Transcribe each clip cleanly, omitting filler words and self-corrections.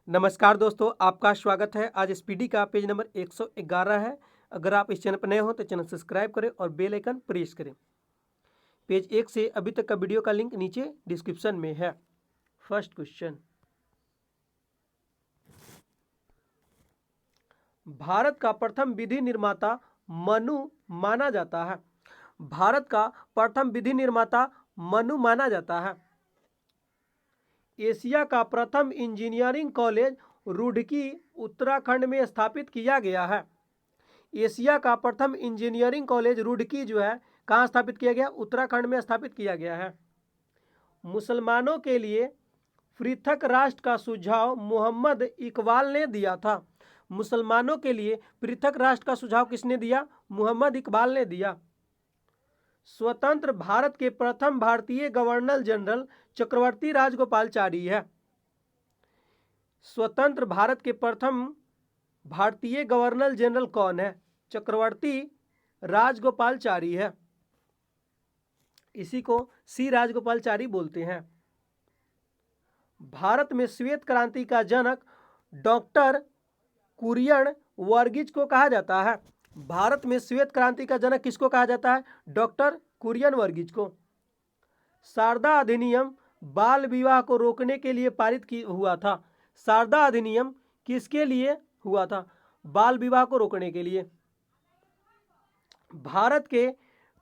नमस्कार दोस्तों, आपका स्वागत है। आज स्पीडी का पेज नंबर 111 है। अगर आप इस चैनल पर नए हो तो चैनल सब्सक्राइब करें और बेल आइकन प्रेस करें। पेज 1 से अभी तक का वीडियो का लिंक नीचे डिस्क्रिप्शन में है। फर्स्ट क्वेश्चन, भारत का प्रथम विधि निर्माता मनु माना जाता है। भारत का प्रथम विधि निर्माता मनु माना जाता है। एशिया का प्रथम इंजीनियरिंग कॉलेज रुड़की उत्तराखंड में स्थापित किया गया है। एशिया का प्रथम इंजीनियरिंग कॉलेज रुड़की जो है कहाँ स्थापित किया गया? उत्तराखंड में स्थापित किया गया है। मुसलमानों के लिए पृथक राष्ट्र का सुझाव मोहम्मद इकबाल ने दिया था। मुसलमानों के लिए पृथक राष्ट्र का सुझाव किसने दिया? मोहम्मद इकबाल ने दिया। स्वतंत्र भारत के प्रथम भारतीय गवर्नर जनरल चक्रवर्ती राजगोपालाचारी है। स्वतंत्र भारत के प्रथम भारतीय गवर्नर जनरल कौन है? चक्रवर्ती राजगोपालाचारी है। इसी को सी राजगोपालाचारी बोलते हैं। भारत में श्वेत क्रांति का जनक डॉक्टर कुरियन वर्गीज को कहा जाता है। भारत में श्वेत क्रांति का जनक किसको कहा जाता है? डॉक्टर कुरियन वर्गीज को। शारदा अधिनियम बाल विवाह को रोकने के लिए पारित हुआ था। शारदा अधिनियम किसके लिए हुआ था? बाल विवाह को रोकने के लिए। भारत के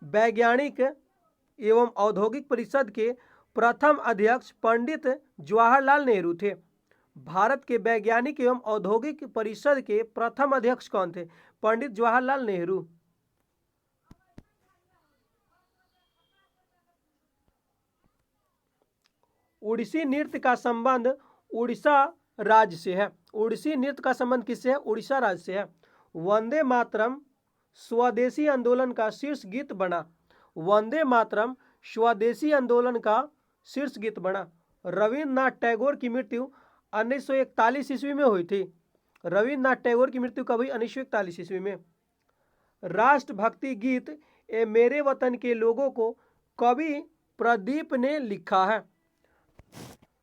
वैज्ञानिक एवं औद्योगिक परिषद के प्रथम अध्यक्ष पंडित जवाहरलाल नेहरू थे। भारत के वैज्ञानिक एवं औद्योगिक परिषद के प्रथम अध्यक्ष कौन थे? पंडित जवाहरलाल नेहरू। उड़ीसी नृत्य का संबंध उड़ीसा राज्य से है। उड़ीसी नृत्य का संबंध किससे है? उड़ीसा राज्य से है। वंदे मातरम स्वदेशी आंदोलन का शीर्ष गीत बना। वंदे मातरम स्वदेशी आंदोलन का शीर्ष गीत बना। रविन्द्रनाथ टैगोर की मृत्यु 1941 ईस्वी में हुई थी। रविन्द्रनाथ टैगोर की मृत्यु कब हुई? 1941 ईस्वी में। राष्ट्रभक्ति गीत ए मेरे वतन के लोगों को कवि प्रदीप ने लिखा है।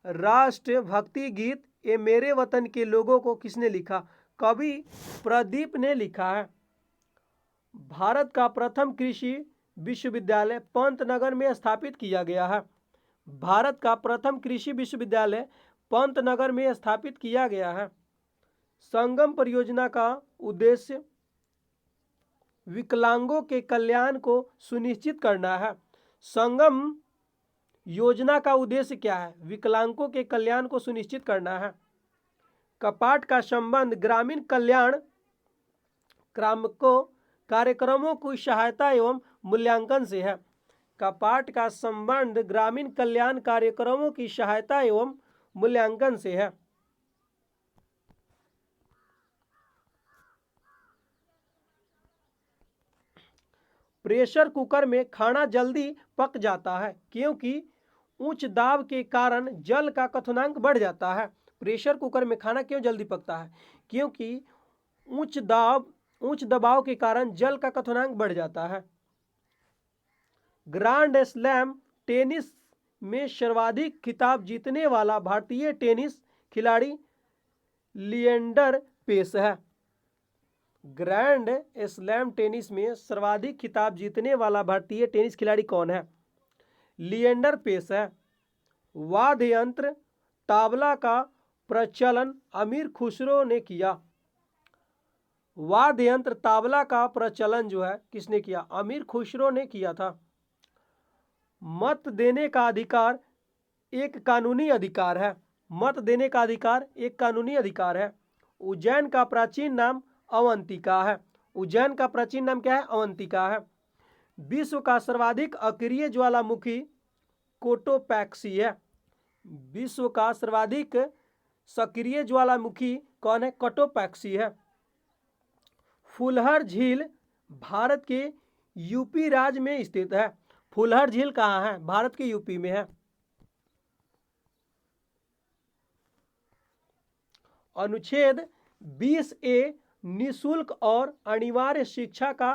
राष्ट्रभक्ति गीत ए मेरे वतन के लोगों को किसने लिखा? कवि प्रदीप ने लिखा है। भारत का प्रथम कृषि विश्वविद्यालय पंतनगर में स्थापित किया गया है। भारत का प्रथम कृषि विश्वविद्यालय पंतनगर में स्थापित किया गया है। संगम परियोजना का उद्देश्य विकलांगों के कल्याण को सुनिश्चित करना है। संगम योजना का उद्देश्य क्या है? विकलांगों के कल्याण को सुनिश्चित करना है। कपाट का संबंध ग्रामीण कल्याण कार्यक्रमों की सहायता एवं मूल्यांकन से है। कपाट का संबंध ग्रामीण कल्याण कार्यक्रमों की सहायता एवं मूल्यांकन से है। प्रेशर कुकर में खाना जल्दी पक जाता है क्योंकि उच्च दाब के कारण जल का क्वथनांक बढ़ जाता है। प्रेशर कुकर में खाना क्यों जल्दी पकता है? क्योंकि उच्च दबाव के कारण जल का क्वथनांक बढ़ जाता है। ग्रांड स्लैम टेनिस में सर्वाधिक खिताब जीतने वाला भारतीय टेनिस खिलाड़ी लिएंडर पेस है। ग्रैंड स्लैम टेनिस में सर्वाधिक खिताब जीतने वाला भारतीय टेनिस खिलाड़ी कौन है? लिएंडर पेस है। वाद्य यंत्र तबला का प्रचलन अमीर खुसरो ने किया। वाद्य यंत्र तबला का प्रचलन जो है किसने किया? अमीर खुसरो ने किया था। मत देने का अधिकार एक कानूनी अधिकार है। मत देने का अधिकार एक कानूनी अधिकार है। उज्जैन का प्राचीन नाम अवंतिका है। उज्जैन का प्राचीन नाम क्या है? अवंतिका है। विश्व का सर्वाधिक अक्रिय ज्वालामुखी कोटोपैक्सी है। विश्व का सर्वाधिक सक्रिय ज्वालामुखी कौन है? कोटोपैक्सी है। फुलहर झील भारत के यूपी राज्य में स्थित है। फुलहर झील कहाँ है? भारत के यूपी में है। अनुच्छेद 20A निःशुल्क और अनिवार्य शिक्षा का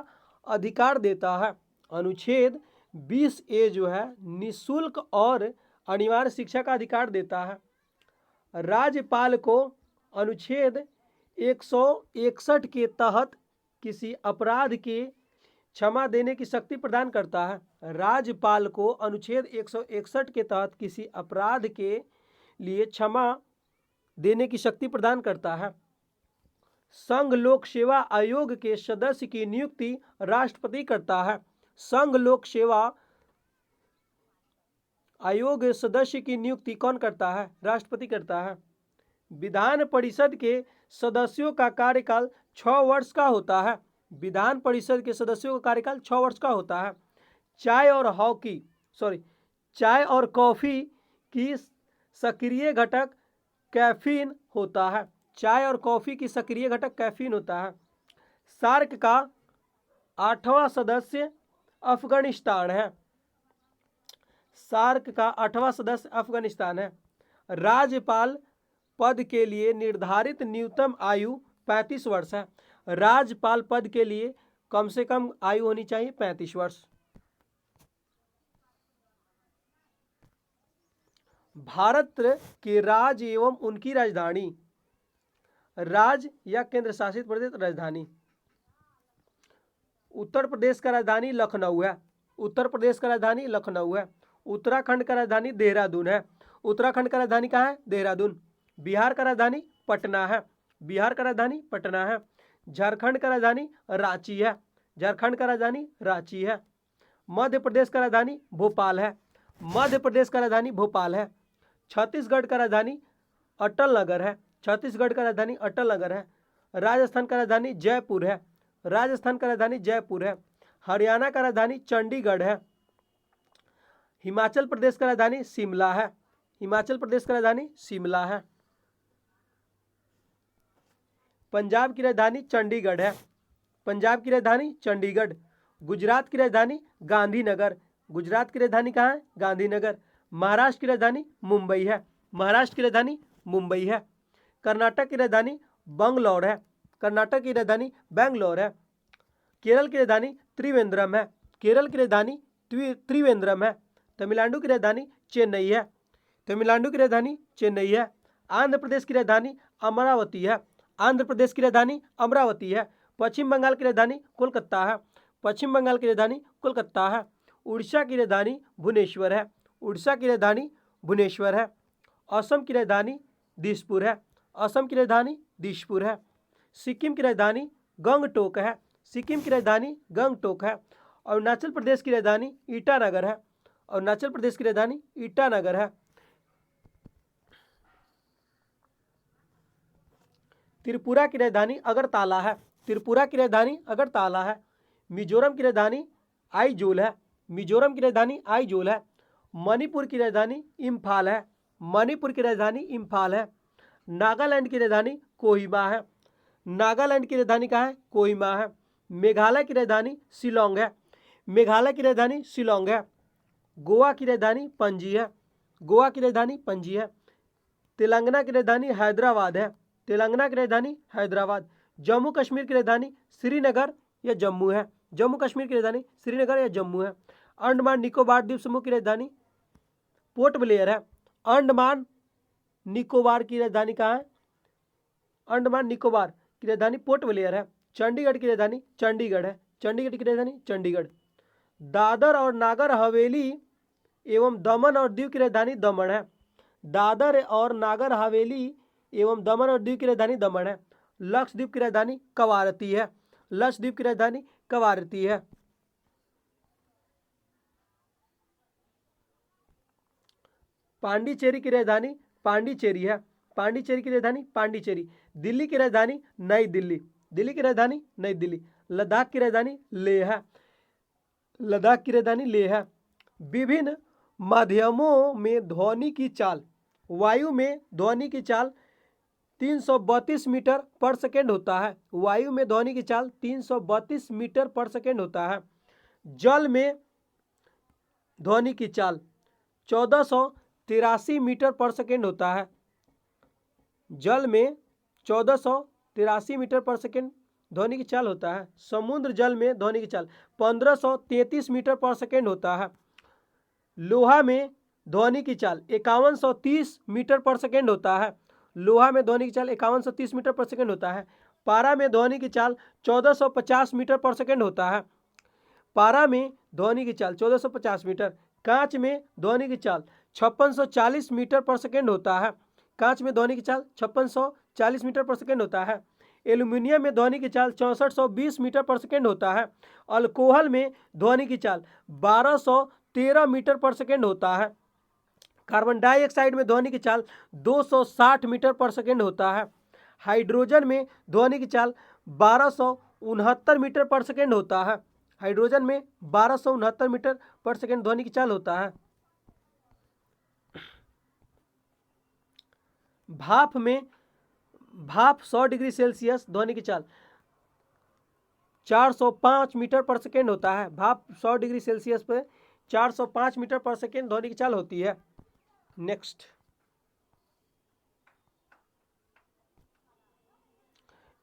अधिकार देता है। अनुच्छेद 20A जो है निःशुल्क और अनिवार्य शिक्षा का अधिकार देता है। राज्यपाल को अनुच्छेद 161 के तहत किसी अपराध के क्षमा देने की शक्ति प्रदान करता है। राज्यपाल को अनुच्छेद 161 के तहत किसी अपराध के लिए क्षमा देने की शक्ति प्रदान करता है। संघ लोक सेवा आयोग के सदस्य की नियुक्ति राष्ट्रपति करता है। संघ लोक सेवा आयोग सदस्य की नियुक्ति कौन करता है? राष्ट्रपति करता है। विधान परिषद के सदस्यों का कार्यकाल 6 वर्ष का होता है। विधान परिषद के सदस्यों का कार्यकाल 6 वर्ष का होता है। चाय और कॉफी की सक्रिय घटक कैफीन होता है। चाय और कॉफी की सक्रिय घटक कैफीन होता है। सार्क का 8वां सदस्य अफगानिस्तान है। सार्क का 8वां सदस्य अफगानिस्तान है। राज्यपाल पद के लिए निर्धारित न्यूनतम आयु 35 वर्ष है। राज्यपाल पद के लिए कम से कम आयु होनी चाहिए 35 वर्ष। भारत के राज्य एवं उनकी राजधानी। राज्य या केंद्र शासित प्रदेश राजधानी। उत्तर प्रदेश का राजधानी लखनऊ है। उत्तर प्रदेश का राजधानी लखनऊ है। उत्तराखंड का राजधानी देहरादून है। उत्तराखंड का राजधानी कहाँ है? देहरादून। बिहार का राजधानी पटना है। बिहार का राजधानी पटना है। झारखंड का राजधानी रांची है। झारखंड का राजधानी रांची है। मध्य प्रदेश का राजधानी भोपाल है। मध्य प्रदेश का राजधानी भोपाल है। छत्तीसगढ़ का राजधानी अटल नगर है। छत्तीसगढ़ का राजधानी अटल नगर है। राजस्थान का राजधानी जयपुर है। राजस्थान का राजधानी जयपुर है। हरियाणा का राजधानी चंडीगढ़ है। हिमाचल प्रदेश का राजधानी शिमला है। हिमाचल प्रदेश का राजधानी शिमला है। पंजाब की राजधानी चंडीगढ़ है। पंजाब की राजधानी चंडीगढ़। गुजरात की राजधानी गांधीनगर। गुजरात की राजधानी कहाँ है? गांधीनगर। महाराष्ट्र की राजधानी मुंबई है। महाराष्ट्र की राजधानी मुंबई है। कर्नाटक की राजधानी बंगलौर है। कर्नाटक की राजधानी बेंगलोर है। केरल की राजधानी त्रिवेंद्रम है। केरल की राजधानी त्रिवेंद्रम है। तमिलनाडु की राजधानी चेन्नई है। तमिलनाडु की राजधानी चेन्नई है। आंध्र प्रदेश की राजधानी अमरावती है। आंध्र प्रदेश की राजधानी अमरावती है। पश्चिम बंगाल की राजधानी कोलकाता है। पश्चिम बंगाल की राजधानी कोलकाता है। उड़ीसा की राजधानी भुवनेश्वर है। उड़ीसा की राजधानी भुवनेश्वर है। असम की राजधानी दिसपुर है। असम की राजधानी दिसपुर है। सिक्किम की राजधानी गंगटोक है। सिक्किम की राजधानी गंगटोक है। अरुणाचल प्रदेश की राजधानी ईटानगर है। अरुणाचल प्रदेश की राजधानी ईटानगर है। त्रिपुरा की राजधानी अगरतला है। त्रिपुरा की राजधानी अगरतला है। मिजोरम की राजधानी आइजोल है। मिजोरम की राजधानी आइजोल है। मणिपुर की राजधानी इम्फाल है। मणिपुर की राजधानी इम्फाल है। नागालैंड की राजधानी कोहिमा है। नागालैंड की राजधानी कहाँ है? कोहिमा है। मेघालय की राजधानी शिलोंग है। मेघालय की राजधानी शिलोंग है। गोवा की राजधानी पणजी है। गोवा की राजधानी पणजी है। तेलंगाना की राजधानी हैदराबाद है। तेलंगाना की राजधानी हैदराबाद। जम्मू कश्मीर की राजधानी श्रीनगर या जम्मू है। जम्मू कश्मीर की राजधानी श्रीनगर या जम्मू है। अंडमान निकोबार द्वीप समूह की राजधानी पोर्ट ब्लेयर है। अंडमान निकोबार की राजधानी कहाँ है? अंडमान निकोबार की राजधानी पोर्ट ब्लेयर है। चंडीगढ़ की राजधानी चंडीगढ़ है। चंडीगढ़ की राजधानी चंडीगढ़। दादर और नागर हवेली एवं दमन और दीव की राजधानी दमन है। दादर और नागर हवेली एवं दमन और दीव की राजधानी दमन है। लक्षद्वीप की राजधानी कवारती है। लक्षद्वीप की राजधानी कवारती है। पांडिचेरी की राजधानी पांडिचेरी है। पांडिचेरी की राजधानी पांडिचेरी। दिल्ली की राजधानी नई दिल्ली। दिल्ली की राजधानी नई दिल्ली। लद्दाख की राजधानी लेह है। लद्दाख की राजधानी लेह है। विभिन्न माध्यमों में ध्वनि की चाल। वायु में ध्वनि की चाल 332 मीटर पर सेकेंड होता है। वायु में ध्वनि की चाल 332 मीटर पर सेकेंड होता है। जल में ध्वनि की चाल 1483 मीटर पर सेकेंड होता है। जल में 1483 मीटर पर सेकेंड ध्वनि की चाल होता है। समुद्र जल में ध्वनि की चाल 1533 मीटर पर सेकेंड होता है। लोहा में ध्वनि की चाल 5130 मीटर पर सेकेंड होता है। लोहा में ध्वनि की चाल 5130 मीटर पर सेकंड होता है। पारा में ध्वनि की चाल 1450 मीटर पर सेकंड होता है। पारा में ध्वनि की चाल 1450 मीटर। कांच में ध्वनि की चाल 5640 मीटर पर सेकंड होता है। कांच में ध्वनि की चाल 5640 मीटर पर सेकंड होता है। एल्यूमिनियम में ध्वनि की चाल 6420 मीटर पर सेकंड होता है। अल्कोहल में ध्वनि की चाल 1213 मीटर पर सेकंड होता है। कार्बन डाइऑक्साइड में ध्वनि की चाल 260 मीटर पर सेकंड होता है। हाइड्रोजन में ध्वनि की चाल 1269 मीटर पर सेकंड होता है। हाइड्रोजन में 1269 मीटर पर सेकंड ध्वनि की चाल होता है। भाप 100 डिग्री सेल्सियस ध्वनि की चाल 405 मीटर पर सेकेंड होता है। भाप 100 डिग्री सेल्सियस पे 405 मीटर पर सेकेंड ध्वनि की चाल होती है। नेक्स्ट,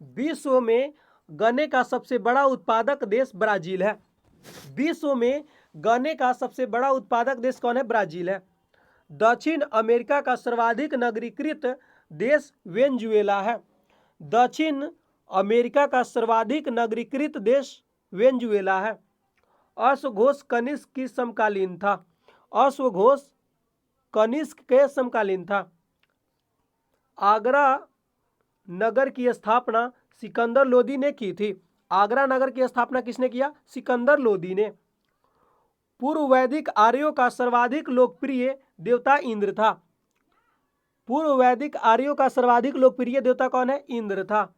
विश्व में गन्ने का सबसे बड़ा उत्पादक देश ब्राजील है। विश्व में गन्ने का सबसे बड़ा उत्पादक देश कौन है? ब्राजील है। दक्षिण अमेरिका का सर्वाधिक नगरीकृत देश वेनेजुएला है। दक्षिण अमेरिका का सर्वाधिक नगरीकृत देश वेनेजुएला है। अश्वघोष कनिष्क की समकालीन था। अश्वघोष कनिष्क के समकालीन था। आगरा नगर की स्थापना सिकंदर लोदी ने की थी। आगरा नगर की स्थापना किसने किया? सिकंदर लोदी ने। पूर्व वैदिक आर्यों का सर्वाधिक लोकप्रिय देवता इंद्र था। पूर्व वैदिक आर्यों का सर्वाधिक लोकप्रिय देवता कौन है? इंद्र था।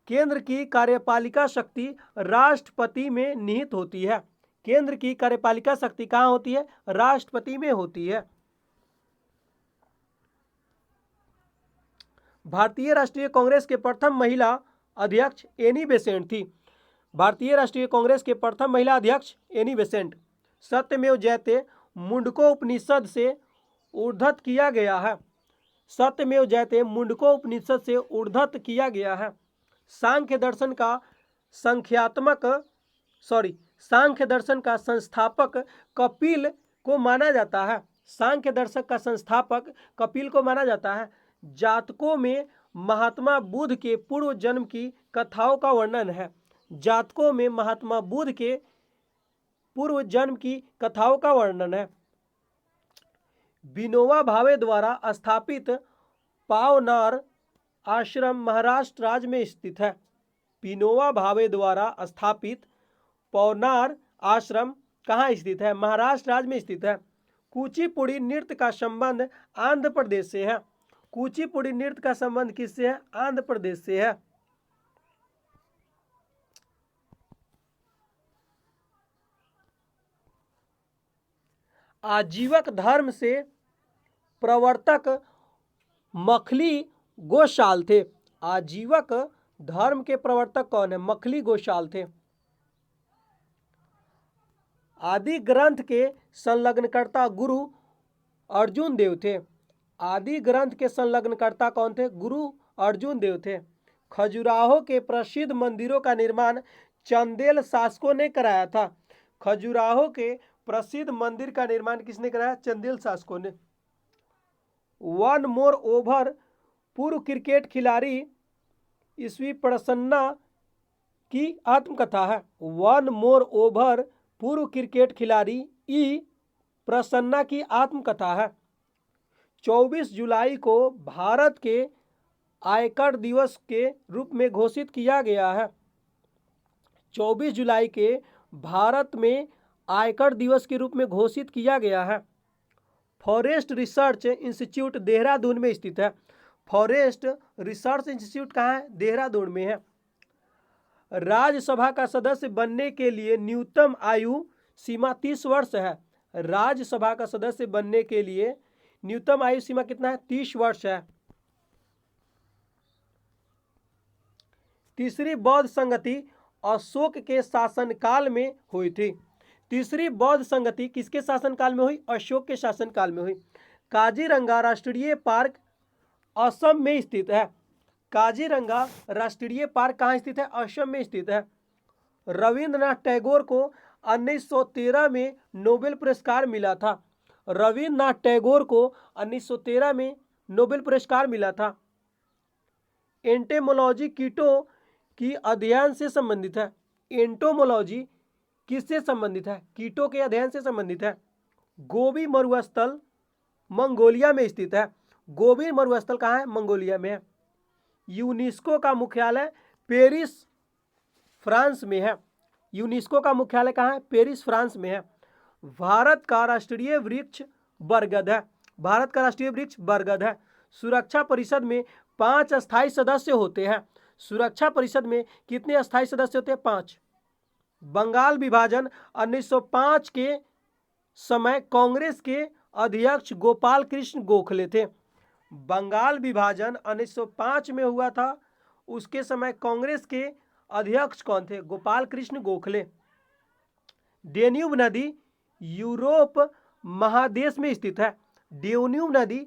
केंद्र की कार्यपालिका शक्ति राष्ट्रपति में निहित होती है। केंद्र की कार्यपालिका शक्ति कहाँ होती है? राष्ट्रपति में होती है। भारतीय राष्ट्रीय कांग्रेस के प्रथम महिला अध्यक्ष एनी बेसेंट थी। भारतीय राष्ट्रीय कांग्रेस के प्रथम महिला अध्यक्ष एनी बेसेंट। सत्यमेव जयते मुंडको उपनिषद से उद्धृत किया गया है। सत्यमेव जयते मुंडको उपनिषद से उद्धृत किया गया है। सांख्य दर्शन का संस्थापक कपिल को माना जाता है। सांख्य दर्शन का संस्थापक कपिल को माना जाता है। जातकों में महात्मा बुद्ध के पूर्व जन्म की कथाओं का वर्णन है। जातकों में महात्मा बुद्ध के पूर्व जन्म की कथाओं का वर्णन है। विनोबा भावे द्वारा स्थापित पावनार आश्रम महाराष्ट्र राज्य में स्थित है। विनोबा भावे द्वारा स्थापित पवनार आश्रम कहाँ स्थित है? महाराष्ट्र राज्य में स्थित है। कुचिपुड़ी नृत्य का संबंध आंध्र प्रदेश से है। कुचिपुड़ी नृत्य का संबंध किससे है? आंध्र प्रदेश से है। आजीवक धर्म से प्रवर्तक मखली गोशाल थे। आजीवक धर्म के प्रवर्तक कौन है? मखली गोशाल थे। आदि ग्रंथ के संलग्नकर्ता गुरु अर्जुन देव थे। आदि ग्रंथ के संलग्नकर्ता कौन थे? गुरु अर्जुन देव थे। खजुराहो के प्रसिद्ध मंदिरों का निर्माण चंदेल शासकों ने कराया था। खजुराहो के प्रसिद्ध मंदिर का निर्माण किसने कराया? चंदेल शासकों ने। वन मोर ओवर पूर्व क्रिकेट खिलाड़ी ईस्वी प्रसन्ना की आत्मकथा है। वन मोर ओवर पूर्व क्रिकेट खिलाड़ी ई प्रसन्ना की आत्मकथा है। 24 जुलाई को भारत के आयकर दिवस के रूप में घोषित किया गया है। 24 जुलाई के भारत में आयकर दिवस के रूप में घोषित किया गया है। फॉरेस्ट रिसर्च इंस्टीट्यूट देहरादून में स्थित है। फॉरेस्ट रिसर्च इंस्टीट्यूट कहाँ है? देहरादून में है। राज्यसभा का सदस्य बनने के लिए न्यूनतम आयु सीमा 30 वर्ष है। राज्यसभा का सदस्य बनने के लिए न्यूनतम आयु सीमा कितना है? 30 वर्ष है। तीसरी बौद्ध संगति अशोक के शासनकाल में हुई थी। तीसरी बौद्ध संगति किसके शासनकाल में हुई? अशोक के शासनकाल में हुई। काजीरंगा राष्ट्रीय पार्क असम में स्थित है। काजीरंगा राष्ट्रीय पार्क कहाँ स्थित है? असम में स्थित है। रविंद्रनाथ टैगोर को 1913 में नोबेल पुरस्कार मिला था। रविंद्रनाथ टैगोर को 1913 में नोबेल पुरस्कार मिला था। एंटेमोलॉजी कीटों की अध्ययन से संबंधित है। एंटोमोलॉजी किससे संबंधित है? कीटों के अध्ययन से संबंधित है। गोबी मरुस्थल मंगोलिया में स्थित है। गोबी मरुस्थल कहाँ है? मंगोलिया में है। यूनेस्को का मुख्यालय पेरिस फ्रांस में है। यूनेस्को का मुख्यालय कहाँ है? पेरिस फ्रांस में है। भारत का राष्ट्रीय वृक्ष बरगद है। भारत का राष्ट्रीय वृक्ष बरगद है। सुरक्षा परिषद में 5 अस्थायी सदस्य होते हैं। सुरक्षा परिषद में कितने अस्थायी सदस्य होते हैं? 5। बंगाल विभाजन 1905 के समय कांग्रेस के अध्यक्ष गोपाल कृष्ण गोखले थे। बंगाल विभाजन 1905 में हुआ था, उसके समय कांग्रेस के अध्यक्ष कौन थे? गोपाल कृष्ण गोखले। डेन्यूब नदी यूरोप महादेश में स्थित है। डेन्यूब नदी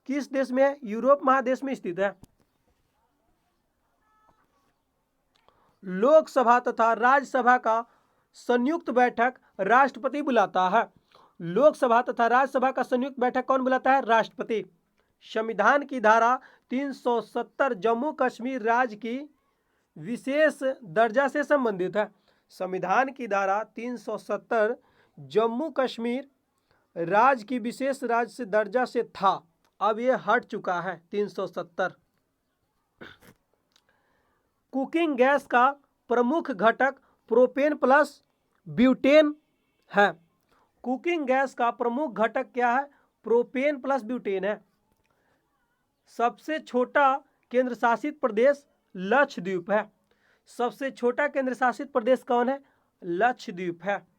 किस देश में है? यूरोप महादेश में स्थित है। लोकसभा तथा राज्यसभा का संयुक्त बैठक राष्ट्रपति बुलाता है। लोकसभा तथा राज्यसभा का संयुक्त बैठक कौन बुलाता है? राष्ट्रपति। संविधान की धारा 370 जम्मू कश्मीर राज्य की विशेष दर्जा से संबंधित है। संविधान की धारा 370 जम्मू कश्मीर राज्य की विशेष राज्य से दर्जा से था, अब ये हट चुका है 370। कुकिंग गैस का प्रमुख घटक प्रोपेन प्लस ब्यूटेन है। कुकिंग गैस का प्रमुख घटक क्या है? प्रोपेन प्लस ब्यूटेन है। सबसे छोटा केंद्र शासित प्रदेश लक्षद्वीप है। सबसे छोटा केंद्र शासित प्रदेश कौन है? लक्षद्वीप है।